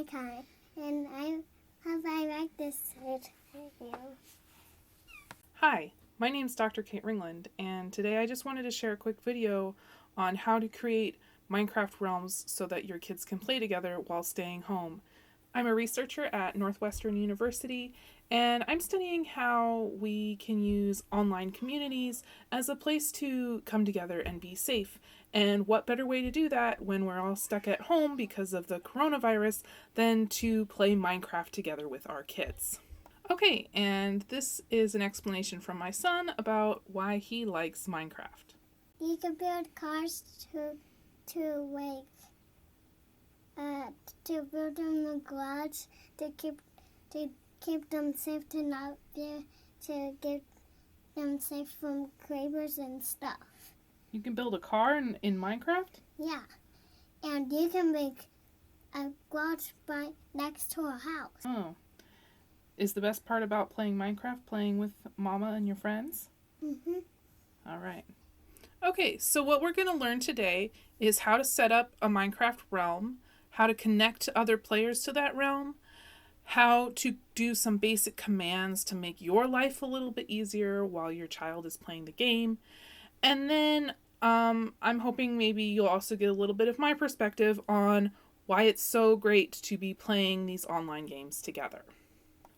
icon, and I like this video. Hi, my name's Dr. Kate Ringland, and today I just wanted to share a quick video on how to create Minecraft realms so that your kids can play together while staying home. I'm a researcher at Northwestern University, and I'm studying how we can use online communities as a place to come together and be safe. And what better way to do that when we're all stuck at home because of the coronavirus than to play Minecraft together with our kids. Okay, and this is an explanation from my son about why he likes Minecraft. You can build cars to build in the garage to keep them safe, to not be to keep them safe from creepers and stuff. You can build a car in Minecraft? Yeah, and you can make a garage next to a house. Oh. Is the best part about playing Minecraft playing with Mama and your friends? Mm-hmm. All right. Okay, so what we're going to learn today is how to set up a Minecraft realm, how to connect other players to that realm, how to do some basic commands to make your life a little bit easier while your child is playing the game. And then I'm hoping maybe you'll also get a little bit of my perspective on why it's so great to be playing these online games together.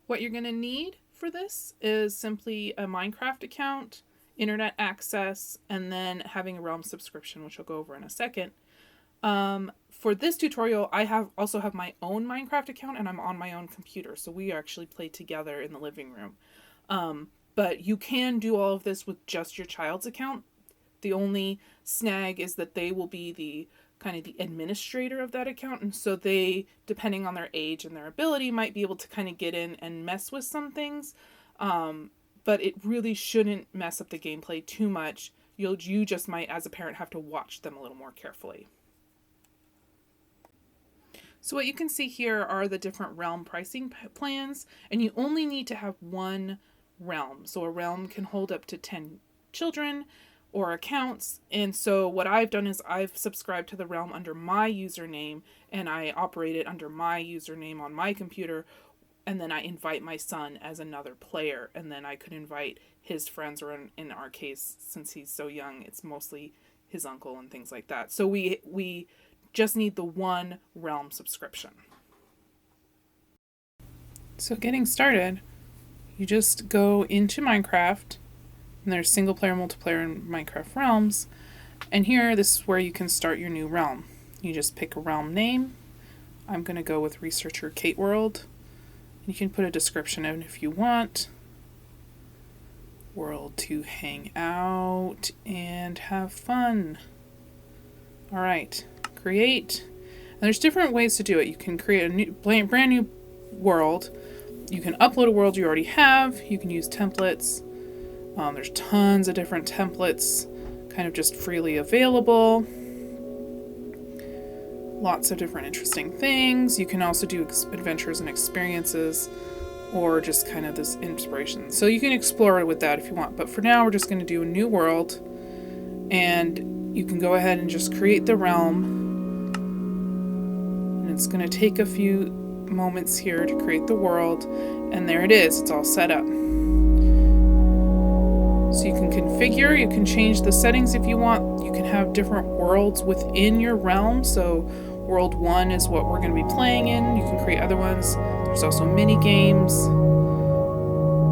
What you're going to need for this is simply a Minecraft account, internet access, and then having a Realm subscription, which I'll go over in a second. For this tutorial, I also have my own Minecraft account, and I'm on my own computer, so we actually play together in the living room. But you can do all of this with just your child's account. The only snag is that they will be the administrator of that account, and so they, depending on their age and their ability, might be able to kind of get in and mess with some things. But it really shouldn't mess up the gameplay too much. You just might, as a parent, have to watch them a little more carefully. So what you can see here are the different realm pricing plans, and you only need to have one realm. So a realm can hold up to 10 children or accounts. And so what I've done is I've subscribed to the realm under my username, and I operate it under my username on my computer. And then I invite my son as another player, and then I could invite his friends, or in our case, since he's so young, it's mostly his uncle and things like that. So we just need the one realm subscription. So getting started, you just go into Minecraft, and there's single player, multiplayer, and Minecraft realms. And here, this is where you can start your new realm. You just pick a realm name. I'm going to go with Researcher Kate World. You can put a description in if you want. World to hang out and have fun. All right, create. And there's different ways to do it. You can create a brand new world. You can upload a world you already have. You can use templates. There's tons of different templates kind of just freely available. Lots of different interesting things. You can also do adventures and experiences, or just kind of this inspiration. So you can explore it with that if you want. But for now, we're just going to do a new world. And you can go ahead and just create the realm. And it's going to take a few moments here to create the world. And there it is. It's all set up. So you can configure, you can change the settings if you want. You can have different worlds within your realm. So world 1 is what we're going to be playing in. You can create other ones. There's also mini games.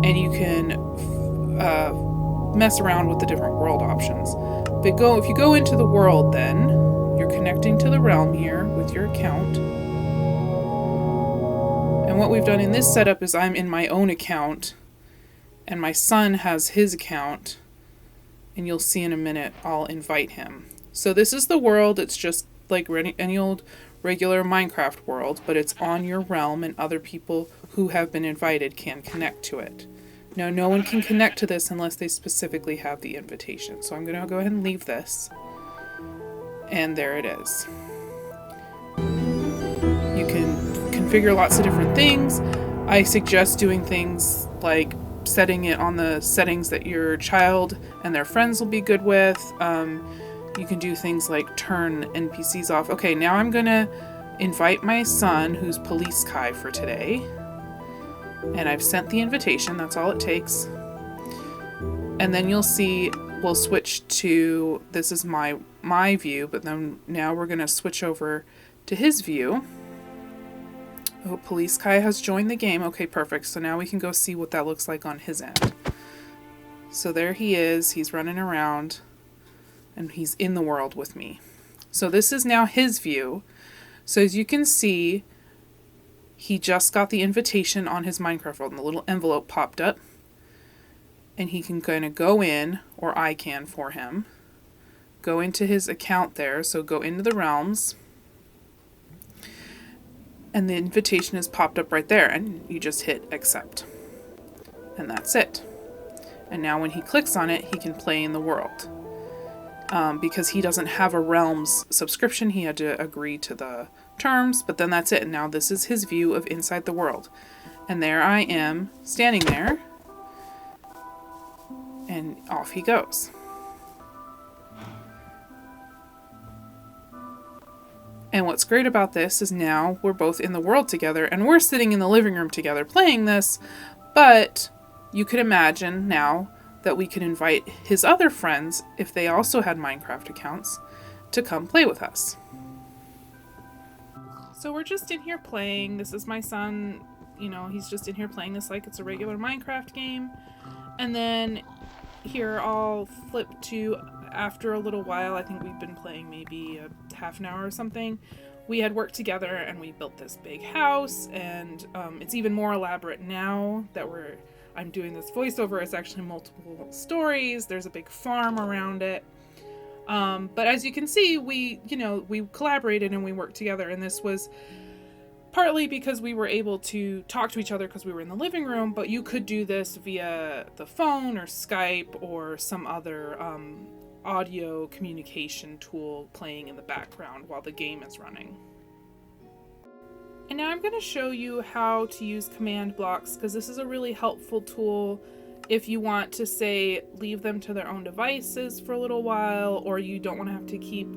And you can mess around with the different world options. If you go into the world, then you're connecting to the realm here with your account. And what we've done in this setup is I'm in my own account, and my son has his account, and you'll see in a minute I'll invite him. So this is the world. It's just like any old regular Minecraft world, but it's on your realm, and other people who have been invited can connect to it. Now, no one can connect to this unless they specifically have the invitation. So I'm going to go ahead and leave this. And there it is. You can configure lots of different things. I suggest doing things like setting it on the settings that your child and their friends will be good with. You can do things like turn NPCs off. Okay, now I'm gonna invite my son, who's Police Kai, for today. And I've sent the invitation, that's all it takes. And then you'll see we'll switch to, this is my view, but then now we're going to switch over to his view. Oh, Police Kai has joined the game. Okay, perfect. So now we can go see what that looks like on his end. So there he is. He's running around and he's in the world with me. So this is now his view. So as you can see, he just got the invitation on his Minecraft world and the little envelope popped up. And he can kind of go in, or I can for him, go into his account there. So go into the realms. And the invitation is popped up right there. And you just hit accept. And that's it. And now when he clicks on it, he can play in the world. Because he doesn't have a Realms subscription, he had to agree to the terms, but then that's it. And now this is his view of inside the world. And there I am, standing there. And off he goes. And what's great about this is now we're both in the world together, and we're sitting in the living room together playing this, but you could imagine now that we could invite his other friends, if they also had Minecraft accounts, to come play with us. So we're just in here playing. This is my son, he's just in here playing this like it's a regular Minecraft game. And then here I'll flip to, after a little while, I think we've been playing maybe a half an hour or something, we had worked together and we built this big house, and it's even more elaborate now that I'm doing this voiceover. It's actually multiple stories. There's a big farm around it. But as you can see, we collaborated and we worked together, and this was partly because we were able to talk to each other because we were in the living room, but you could do this via the phone or Skype or some other audio communication tool playing in the background while the game is running. And now I'm going to show you how to use command blocks, because this is a really helpful tool if you want to, say, leave them to their own devices for a little while, or you don't want to have to keep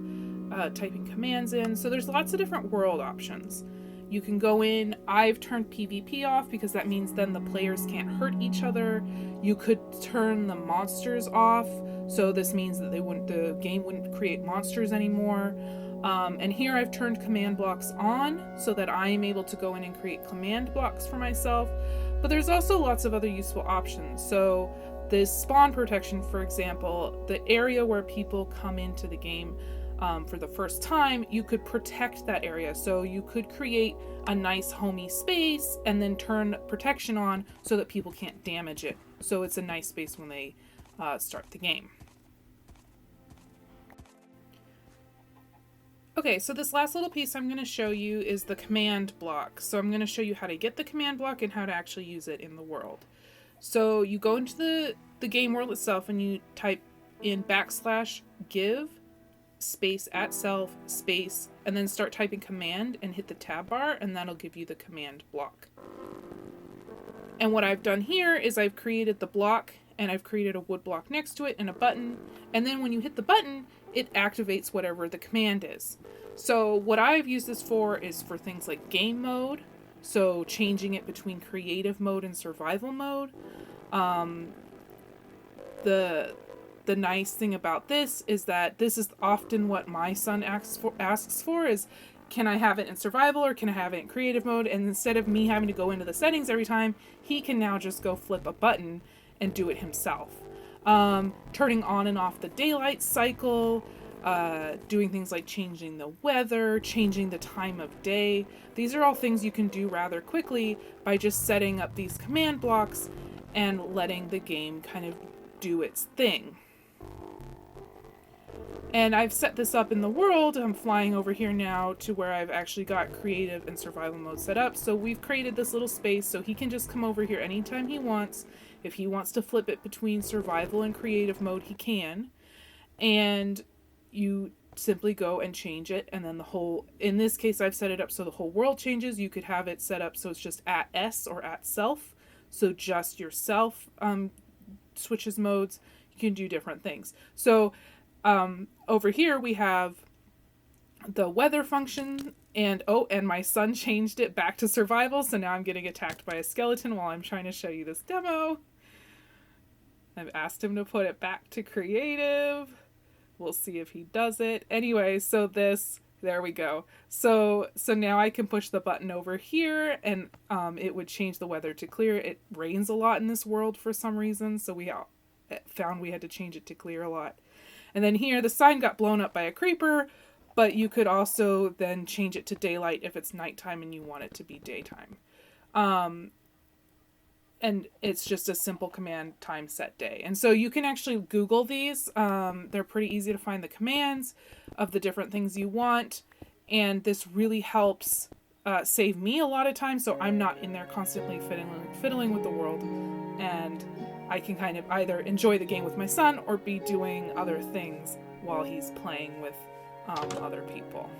typing commands in. So there's lots of different world options. You can go in, I've turned PvP off because that means then the players can't hurt each other. You could turn the monsters off, so this means that the game wouldn't create monsters anymore. And here I've turned command blocks on so that I am able to go in and create command blocks for myself. But there's also lots of other useful options. So this spawn protection, for example, the area where people come into the game for the first time, you could protect that area. So you could create a nice homey space and then turn protection on so that people can't damage it. So it's a nice space when they start the game. Okay, so this last little piece I'm going to show you is the command block. So I'm going to show you how to get the command block and how to actually use it in the world. So you go into the game world itself and you type in \give space @self space and then start typing command and hit the tab bar, and that'll give you the command block. And what I've done here is I've created the block and I've created a wood block next to it and a button, and then when you hit the button it activates whatever the command is. So what I've used this for is for things like game mode, so changing it between creative mode and survival mode. The nice thing about this is that this is often what my son asks for is, can I have it in survival or can I have it in creative mode? And instead of me having to go into the settings every time, he can now just go flip a button and do it himself. Turning on and off the daylight cycle, doing things like changing the weather, changing the time of day. These are all things you can do rather quickly by just setting up these command blocks and letting the game kind of do its thing. And I've set this up in the world. I'm flying over here now to where I've actually got creative and survival mode set up. So we've created this little space so he can just come over here anytime he wants. If he wants to flip it between survival and creative mode, he can. And you simply go and change it, and then in this case I've set it up so the whole world changes. You could have it set up so it's just @s or @self, so just yourself switches modes. You can do different things. So over here we have the weather function, And my son changed it back to survival, so now I'm getting attacked by a skeleton while I'm trying to show you this demo. I've asked him to put it back to creative. We'll see if he does it. Anyway, so there we go. So now I can push the button over here, and it would change the weather to clear. It rains a lot in this world for some reason, so we found we had to change it to clear a lot. And then here, the sign got blown up by a creeper, but you could also then change it to daylight if it's nighttime and you want it to be daytime. And it's just a simple command, time set day. And so you can actually Google these. They're pretty easy to find the commands of the different things you want. And this really helps save me a lot of time, so I'm not in there constantly fiddling with the world. And I can kind of either enjoy the game with my son or be doing other things while he's playing with other people.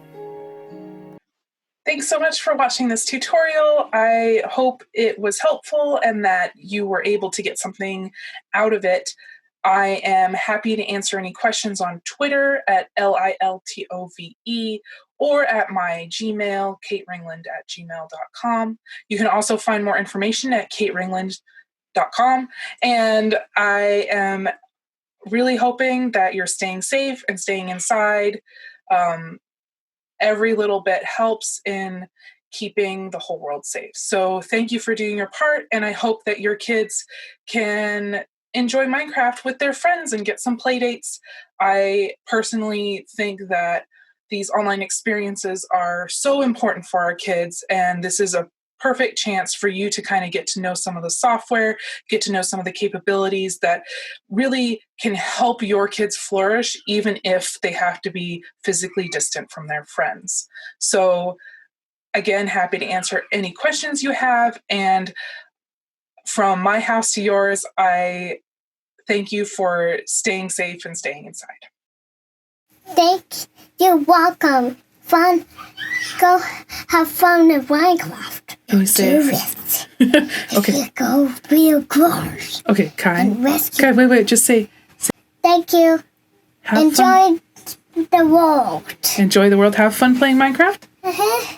Thanks so much for watching this tutorial. I hope it was helpful and that you were able to get something out of it. I am happy to answer any questions on Twitter at LILTOVE or at my Gmail, kateringland@gmail.com. You can also find more information at kateringland.com. And I am really hoping that you're staying safe and staying inside. Every little bit helps in keeping the whole world safe. So thank you for doing your part, and I hope that your kids can enjoy Minecraft with their friends and get some play dates. I personally think that these online experiences are so important for our kids, and this is a perfect chance for you to kind of get to know some of the software, get to know some of the capabilities that really can help your kids flourish, even if they have to be physically distant from their friends. So again, happy to answer any questions you have. And from my house to yours, I thank you for staying safe and staying inside. You're welcome. Go have fun with Minecraft. Can you say it? Okay. Go real close. Okay, Kai. Wait. Just say. Thank you. Enjoy the world. Enjoy the world. Have fun playing Minecraft? Uh-huh.